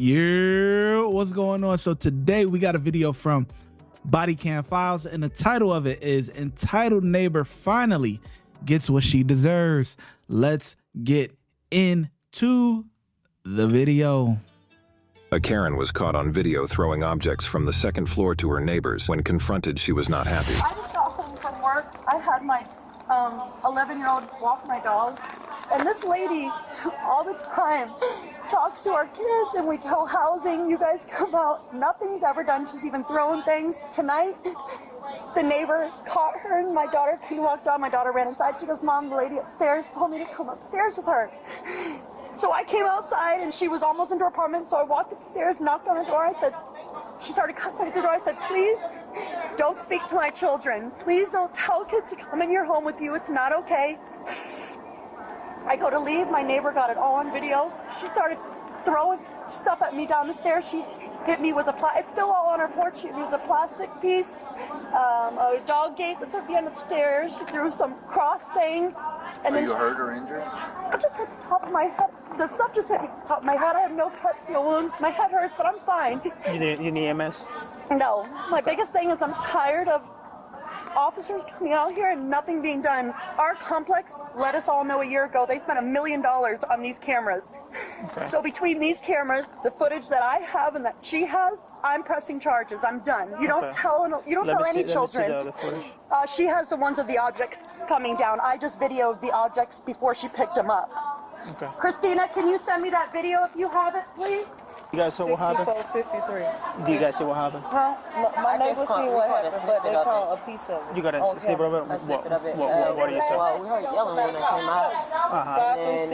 Yeah, what's going on? So today we got a video from Bodycam Files, and the title of it is Entitled Neighbor Finally Gets What She Deserves. Let's get into the video. A Karen was caught on video throwing objects from the second floor to her neighbors. When confronted, she was not happy. I just got home from work. I had my 11-year-old walk my dog, and this lady all the time talks to our kids, and we tell housing, you guys come out. Nothing's ever done. She's even throwing things. Tonight, the neighbor caught her, and my daughter walked out. My daughter ran inside. She goes, Mom, the lady upstairs told me to come upstairs with her. So I came outside, and she was almost into her apartment, so I walked upstairs, knocked on her door. I said, she started cussing at the door. I said, please don't speak to my children. Please don't tell kids to come in your home with you. It's not okay. I go to leave. My neighbor got it all on video. She started throwing stuff at me down the stairs. She hit me with it's still all on her porch. She used a plastic piece, a dog gate that's at the end of the stairs. She threw some cross thing. And Are you hurt or injured? I just hit the top of my head. The stuff just hit me the top of my head. I have no cuts, no wounds. My head hurts, but I'm fine. You need EMS? No. My biggest thing is I'm tired of officers coming out here and nothing being done. Our complex let us all know a year ago they spent $1 million on these cameras. Okay. So between these cameras, the footage that I have and that she has, I'm pressing charges. I'm done. You don't tell any children. She has the ones of the objects coming down. I just videoed the objects before she picked them up. Okay. Christina, can you send me that video if you have it, please? You guys saw what happened? 6453. Do you guys see what happened? Huh? My neighbor seen what happened, but they caught a piece of it. You got a snippet of it? A snippet of it. What do you say? Well, we heard yelling when I came out.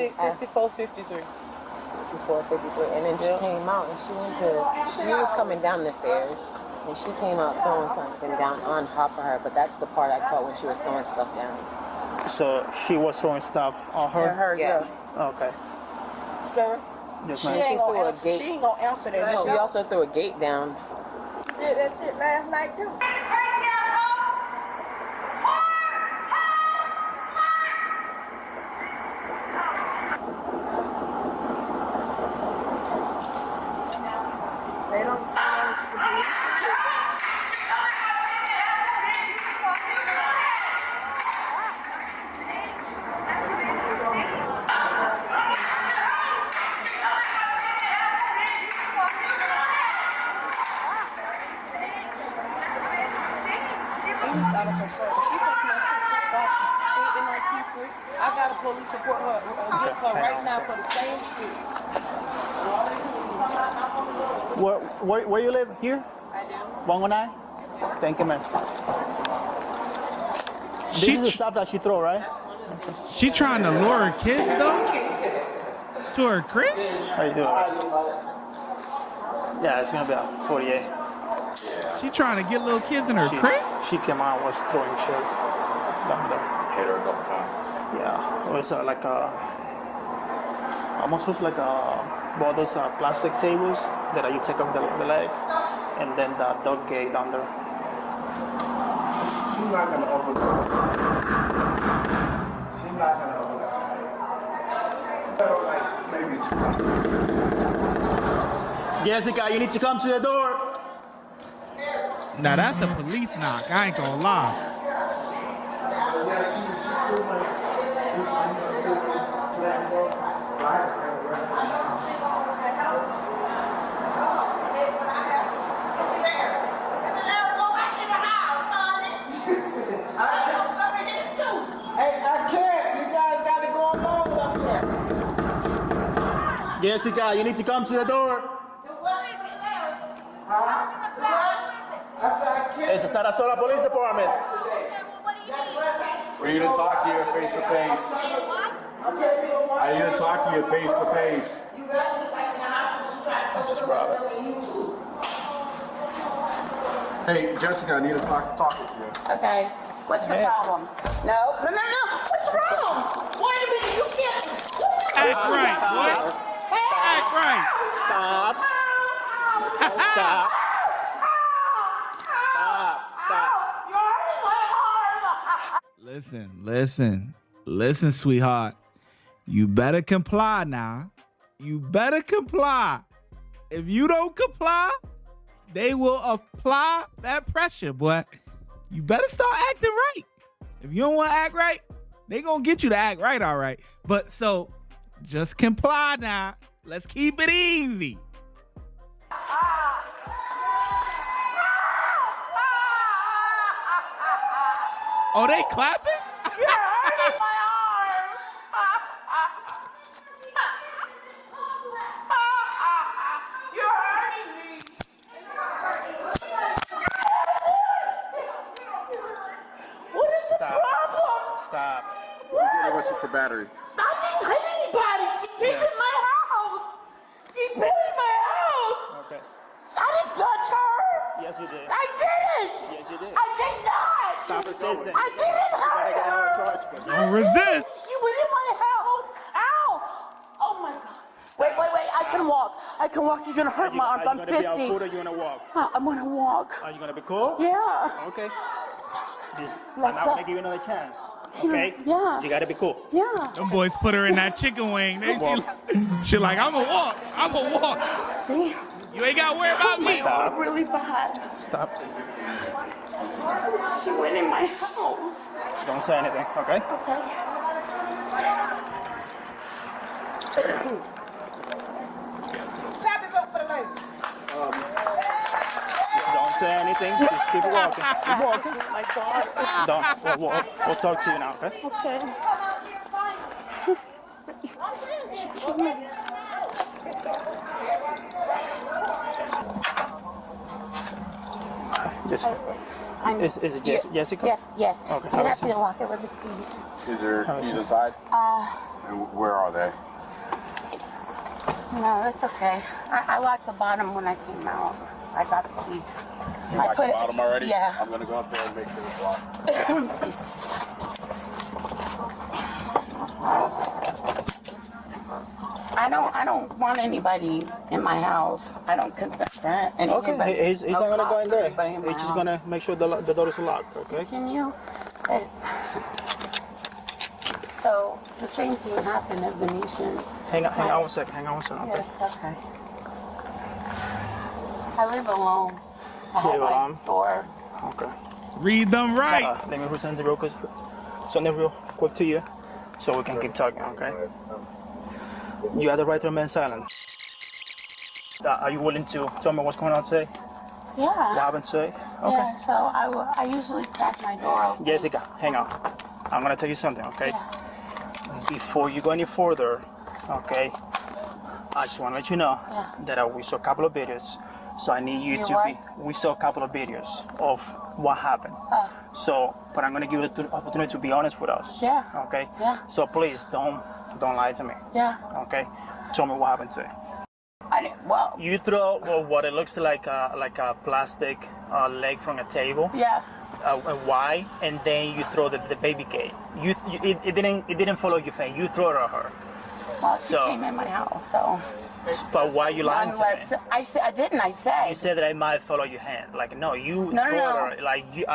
536 6453. 6453. And then she came out and she was coming down the stairs. And she came out throwing something down on top of her. But that's the part I caught when she was throwing stuff down. So she was throwing stuff on her? Yeah. Okay. Sir? Yes, She ma'am. ain't gonna answer that. She also threw a gate down. Did that shit last night too. They don't see us to be. I got a police report against her right now for the same shit. Where you live? Here? I do. 119? Thank you, man. This is the stuff that she throw, right? She trying to lure her kids though to her crib? How you doing? Yeah, it's gonna be a 48. She trying to get little kids in her crib? She came out and was throwing shit down there. Hit her a couple times. Yeah, it was like almost looks like one of those plastic tables that you take off the leg, and then the dog gate down there. She's not gonna overlook. She's not gonna overlook. Maybe 2 times. Jessica, you need to come to the door. Now that's a police knock. I ain't gonna lie. Jessica, you need to come to the door. It's the Sarasota Police Department. We're here to talk to you face to face. I'm here to talk to you face to face. Just rob it. Hey, Jessica, I need to talk with you. Okay. What's the problem? No. What's wrong? Wait a minute. You can't. Act right, boy. Act right. Stop. Stop. Stop. Listen, sweetheart. You better comply now. You better comply. If you don't comply, they will apply that pressure, boy. You better start acting right. If you don't want to act right, they gonna get you to act right, all right. But so, just comply now. Let's keep it easy. Oh, they clapping? You're hurting my arm. You're hurting me. What is the problem? Stop. What's with the battery? I didn't hit anybody. She came in my house. She been in my house. Okay. I didn't touch her. Yes, you did. I didn't. Yes, you did. I did not. Stop resisting. I didn't hurt her. Don't resist. She went in my house. Ow. Oh my God. Wait. I can walk. You're going to hurt my arms. I'm 50. Are you going to be on foot or you going to walk? I'm going to walk. Are you going to be cool? Yeah. Okay. I'm Like not going to that. give you another chance. Okay? Yeah. You got to be cool. Yeah. Them boys put her in that chicken wing. She like, I'm gonna walk. See? You ain't gotta worry about me. Stop. Really bad. Stop. She went in my house. Don't say anything, okay? Okay. Clap it up for the lady. Just don't say anything. Just keep walking. Keep walking. My God. Don't. We'll talk to you now, okay? Okay. Jessica. Is it Jessica? Yes. Okay, You have a have seat. to lock it with the key. Is there either side? And where are they? No, that's okay. I locked the bottom when I came out. I got the key. You locked the bottom already? Yeah. I'm gonna go up there and make sure it's locked. I don't want anybody in my house. I don't consent for anybody. Okay, he's not going to go in there. He's just going to. to make sure the doors are locked, okay? Can you? So the same thing happened at Venetian. Hang on one second, okay? Yes, okay. I live alone. I You have live my alone? door. Okay. Read them right. Let me present it real quick to you so we can keep talking, okay? You have the right to remain silent. Are you willing to tell me what's going on today? Yeah. What happened today? Okay. Yeah, so I usually crack my door open. Jessica, hang on. I'm going to tell you something, okay? Yeah. Before you go any further, okay, I just want to let you know that we saw a couple of videos. So I need you we saw a couple of videos of what happened. So, but I'm going to give you the opportunity to be honest with us. Yeah. Okay? Yeah. So please don't lie to me. Yeah. Okay? Tell me what happened today. Well. You throw what it looks like a plastic leg from a table. Yeah. Why? And then you throw the baby cake. It didn't follow your thing. You throw it at her. Well, she came in my house, so. But why are you lying to me? I didn't. I said. You said that I might follow your hand. Like no, you No. her. Like you.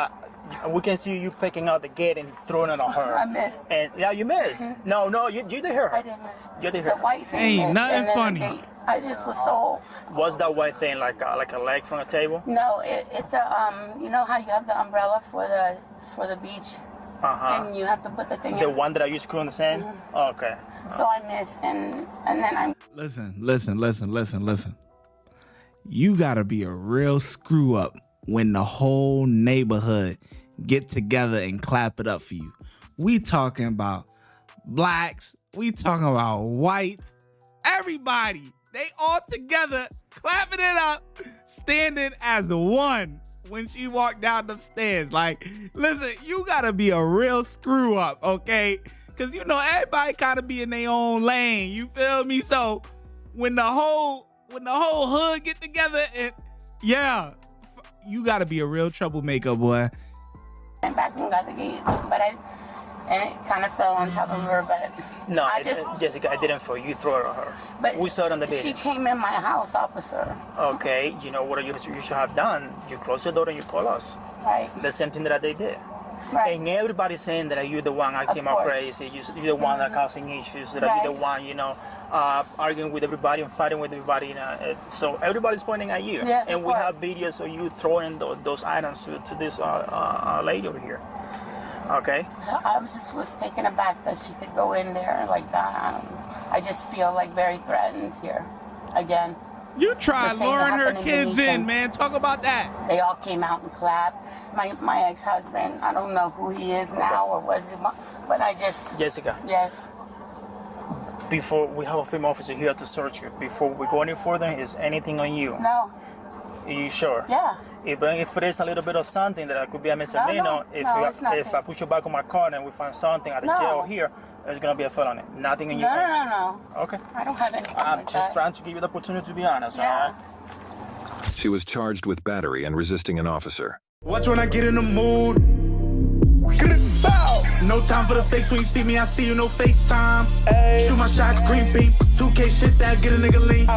We can see you picking out the gate and throwing it on her. I missed. And yeah, you missed. Mm-hmm. No, you did hear her. I didn't miss. You did The hear her. white thing Ain't missed, nothing and then funny. the gate. I just was so. Was that white thing like a leg from a table? No, it's a you know how you have the umbrella for the beach, and you have to put the thing The in. one that I used to screw in the sand. Oh, okay. So I missed, and then I. Listen. You gotta be a real screw up when the whole neighborhood get together and clap it up for you. We talking about blacks, we talking about whites, everybody. They all together clapping it up, standing as one when she walked down the stairs. Like, listen, you gotta be a real screw up, okay? Cause you know everybody gotta be in their own lane. You feel me? So when the whole hood get together and you gotta be a real troublemaker, boy. went back and got the gate, and it kind of fell on top of her, but No, Jessica, I didn't throw you. Throw it at her. but We saw it on the she video. came in my house, officer, Okay, you know what you should have done? You close the door and you call us. right? The same thing that they did. Right. And everybody's saying that you're the one acting out crazy, you're the one that causing issues, that you're the one, you know, arguing with everybody and fighting with everybody, you know. So everybody's pointing at you. Yes, and we have videos of you throwing those items to this lady over here. Okay. I was taken aback that she could go in there like that. I just feel like very threatened here again. You tried luring her kids in, man. Talk about that. They all came out and clapped. My ex-husband, I don't know who he is now or was he, but I just... Jessica. Yes. Before we have a female officer here to search you, before we go any further, is anything on you? No. Are you sure? Yeah. If there's a little bit of something that could be a misdemeanor, if I put you back on my car and we find something at the jail here, there's gonna be a felony. Nothing in you. No. Okay. I don't have anything I'm like just that. trying to give you the opportunity to be honest. Yeah. All right? She was charged with battery and resisting an officer. Watch when I get in the mood. No time for the fakes. When you see me, I see you. No FaceTime. Shoot my shot, green beam. 2K shit that get a nigga lean.